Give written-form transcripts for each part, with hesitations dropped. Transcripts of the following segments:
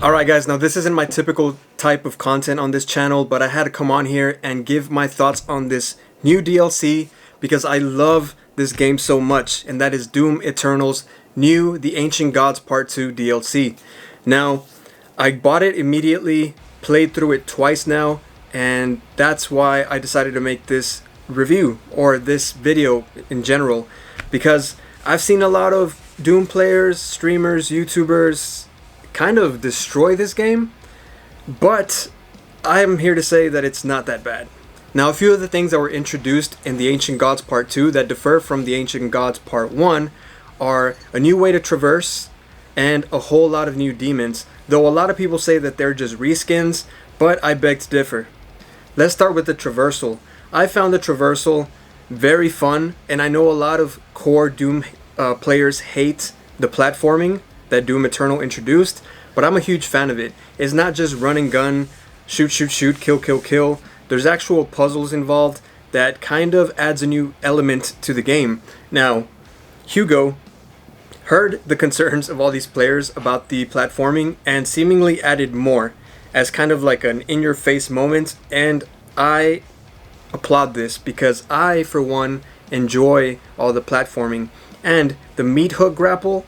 Alright guys, now this isn't my typical type of content on this channel, but I had to come on here and give my thoughts on this new DLC because I love this game so much, and that is Doom Eternal's new The Ancient Gods Part 2 DLC. Now, I bought it immediately, played through it twice now, and that's why I decided to make this review, or this video in general, because I've seen a lot of Doom players, streamers, YouTubers kind of destroy this game, but I'm here to say that it's not that bad. Now, a few of the things that were introduced in the Ancient Gods Part 2 that differ from the Ancient Gods Part 1 are a new way to traverse and a whole lot of new demons, though a lot of people say that they're just reskins, but I beg to differ. Let's start with the traversal. I found the traversal very fun, and I know a lot of core Doom players hate the platforming that Doom Eternal introduced, but I'm a huge fan of it. It's not just run and gun, shoot, shoot, shoot, kill, kill, kill. There's actual puzzles involved that kind of adds a new element to the game. Now, Hugo heard the concerns of all these players about the platforming and seemingly added more as kind of like an in-your-face moment, and I applaud this because I, for one, enjoy all the platforming, and the meat hook grapple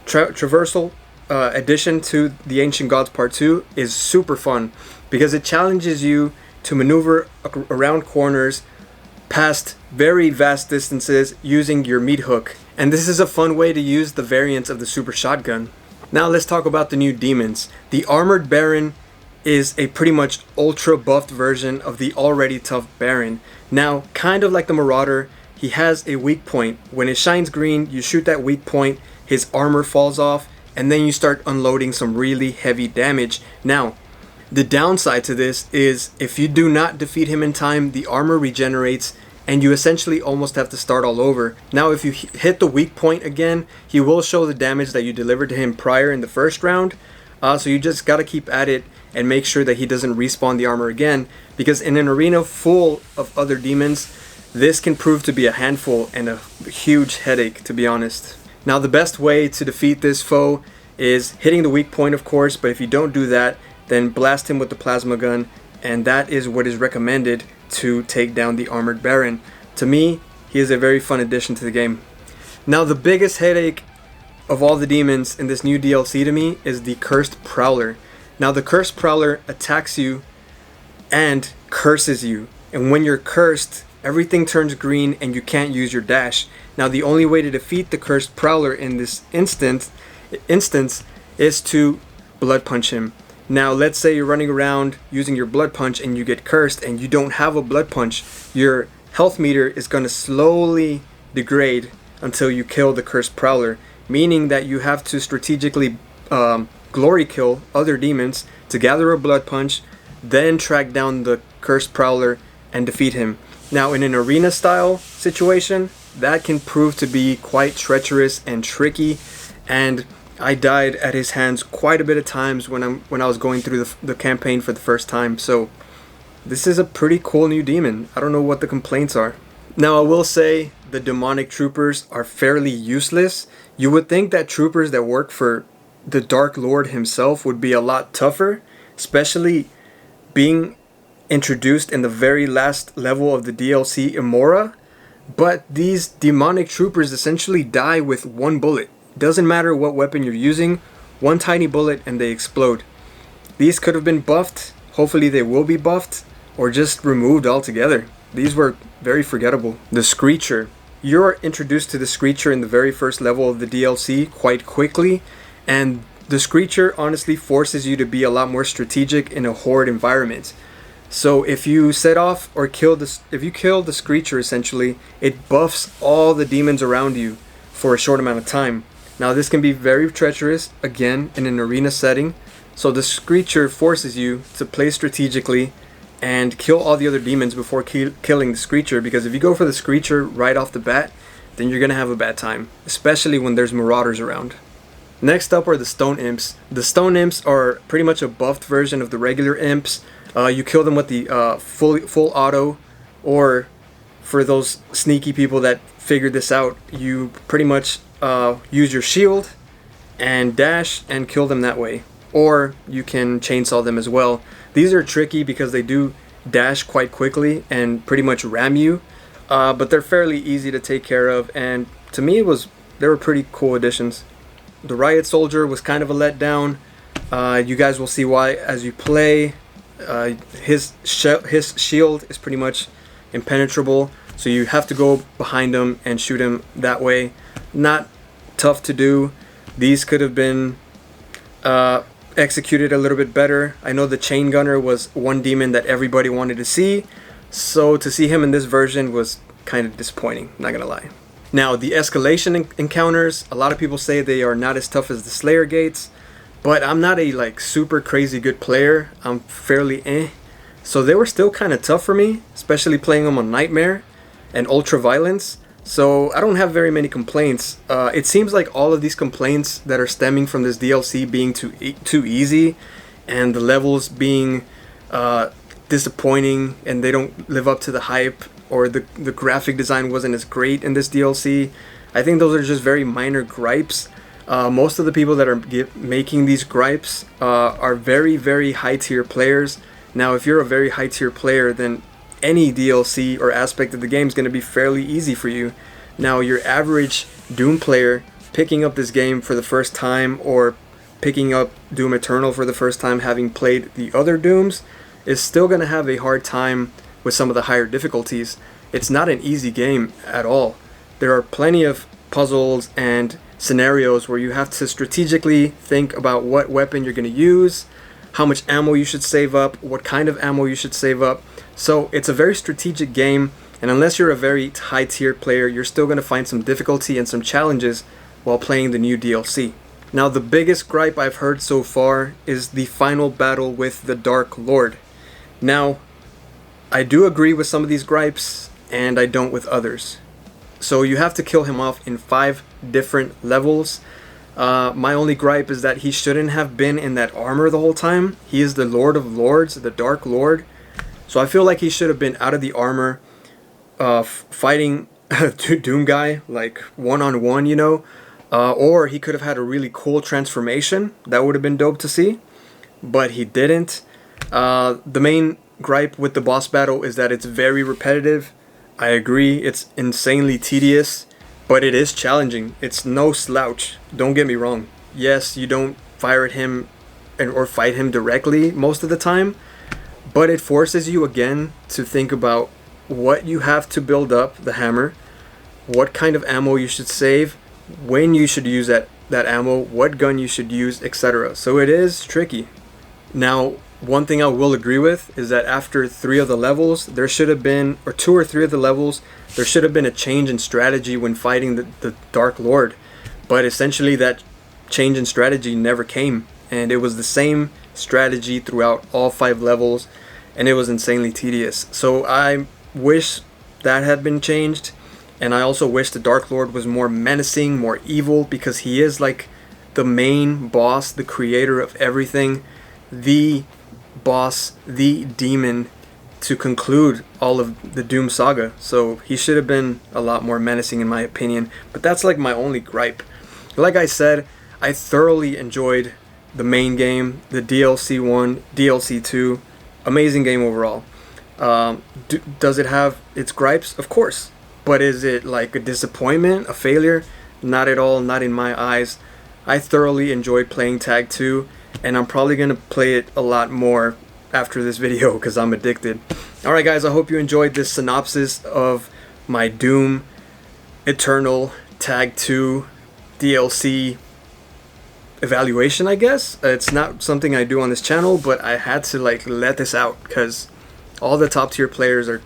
traversal addition to the Ancient Gods Part 2 is super fun because it challenges you to maneuver around corners past very vast distances using your meat hook, and this is a fun way to use the variants of the super shotgun. Now let's talk about the new demons. The Armored Baron is a pretty much ultra buffed version of the already tough Baron. Now, kind of like the Marauder, he has a weak point. When it shines green, you shoot that weak point, his armor falls off, and then you start unloading some really heavy damage. Now, the downside to this is if you do not defeat him in time, the armor regenerates and you essentially almost have to start all over. Now, if you hit the weak point again, he will show the damage that you delivered to him prior in the first round. So you just gotta keep at it and make sure that he doesn't respawn the armor again, because in an arena full of other demons, this can prove to be a handful and a huge headache, to be honest. Now, the best way to defeat this foe is hitting the weak point, of course, but if you don't do that, then blast him with the plasma gun, and that is what is recommended to take down the Armored Baron. To me, he is a very fun addition to the game. Now, the biggest headache of all the demons in this new DLC to me is the Cursed Prowler. Now, the Cursed Prowler attacks you and curses you, and when you're cursed, everything turns green and you can't use your dash. Now, the only way to defeat the Cursed Prowler in this instance is to blood punch him. Now, let's say you're running around using your blood punch and you get cursed and you don't have a blood punch. Your health meter is going to slowly degrade until you kill the Cursed Prowler, meaning that you have to strategically glory kill other demons to gather a blood punch, then track down the Cursed Prowler and defeat him. Now, in an arena style situation, that can prove to be quite treacherous and tricky, and I died at his hands quite a bit of times when I was going through the campaign for the first time. So this is a pretty cool new demon. I don't know what the complaints are. Now, I will say the demonic troopers are fairly useless. You would think that troopers that work for the Dark Lord himself would be a lot tougher, especially being introduced in the very last level of the DLC, Imora. But these demonic troopers essentially die with one bullet. Doesn't matter what weapon you're using, one tiny bullet and they explode. These could have been buffed. Hopefully they will be buffed or just removed altogether. These were very forgettable. The Screecher. You're introduced to the Screecher in the very first level of the DLC quite quickly, and the Screecher honestly forces you to be a lot more strategic in a horde environment. So if you set off or if you kill the Screecher, essentially, it buffs all the demons around you for a short amount of time. Now, this can be very treacherous, again, in an arena setting. So the Screecher forces you to play strategically and kill all the other demons before killing the Screecher, because if you go for the Screecher right off the bat, then you're going to have a bad time, especially when there's Marauders around. Next up are the Stone Imps. The Stone Imps are pretty much a buffed version of the regular Imps. You kill them with the full auto, or for those sneaky people that figured this out, you pretty much use your shield and dash and kill them that way. or you can chainsaw them as well. These are tricky because they do dash quite quickly and pretty much ram you, but they're fairly easy to take care of, and to me they were pretty cool additions. The Riot Soldier was kind of a letdown. You guys will see why as you play. His shield is pretty much impenetrable, so you have to go behind him and shoot him that way. Not tough to do. These could have been executed a little bit better. I know the Chain Gunner was one demon that everybody wanted to see, so to see him in this version was kind of disappointing, not gonna lie. Now, the Escalation Encounters, a lot of people say they are not as tough as the Slayer Gates, but I'm not a like super crazy good player. I'm fairly so they were still kind of tough for me, especially playing them on Nightmare and Ultra Violence. So I don't have very many complaints. It seems like all of these complaints that are stemming from this DLC being too easy, and the levels being disappointing, and they don't live up to the hype, or the graphic design wasn't as great in this DLC. I think those are just very minor gripes. Most of the people that are making these gripes are very, very high tier players. Now, if you're a very high tier player, then any DLC or aspect of the game is going to be fairly easy for you. Now, your average Doom player picking up this game for the first time, or picking up Doom Eternal for the first time having played the other Dooms, is still going to have a hard time with some of the higher difficulties. It's not an easy game at all. There are plenty of puzzles and scenarios where you have to strategically think about what weapon you're going to use, how much ammo you should save up, what kind of ammo you should save up. So it's a very strategic game, and unless you're a very high tier player, you're still going to find some difficulty and some challenges while playing the new DLC. Now, the biggest gripe I've heard so far is the final battle with the Dark Lord. Now, I do agree with some of these gripes, and I don't with others. So you have to kill him off in 5 different levels. My only gripe is that he shouldn't have been in that armor the whole time. He is the Lord of Lords, the Dark Lord. So I feel like he should have been out of the armor, fighting Doom Guy, like one-on-one, you know. Or he could have had a really cool transformation. That would have been dope to see. But he didn't. The main gripe with the boss battle is that it's very repetitive. I agree, it's insanely tedious, but it is challenging. It's no slouch, don't get me wrong. Yes, you don't fire at him or fight him directly most of the time, but it forces you again to think about what you have to build up the hammer, what kind of ammo you should save, when you should use that ammo, what gun you should use, etc. So it is tricky. Now, one thing I will agree with is that after 3 of the levels, there should have been, or 2 or 3 of the levels, there should have been a change in strategy when fighting the Dark Lord. But essentially that change in strategy never came, and it was the same strategy throughout all 5 levels, and it was insanely tedious. So I wish that had been changed, and I also wish the Dark Lord was more menacing, more evil, because he is like the main boss, the creator of everything, the boss, the demon to conclude all of the Doom saga. So he should have been a lot more menacing in my opinion, but that's like my only gripe. Like I said, I thoroughly enjoyed the main game, the DLC 1, DLC 2, amazing game overall. Does it have its gripes? Of course, but is it like a disappointment, a failure? Not at all, not in my eyes. I thoroughly enjoyed playing Tag 2, and I'm probably going to play it a lot more after this video because I'm addicted. Alright guys, I hope you enjoyed this synopsis of my Doom Eternal Tag 2 DLC evaluation, I guess. It's not something I do on this channel, but I had to like let this out because all the top tier players are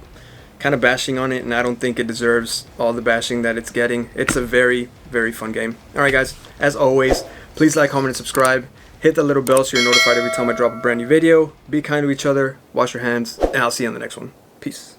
kind of bashing on it, and I don't think it deserves all the bashing that it's getting. It's a very, very fun game. Alright guys, as always, please like, comment, and subscribe. Hit the little bell so you're notified every time I drop a brand new video. Be kind to each other, wash your hands, and I'll see you on the next one. Peace.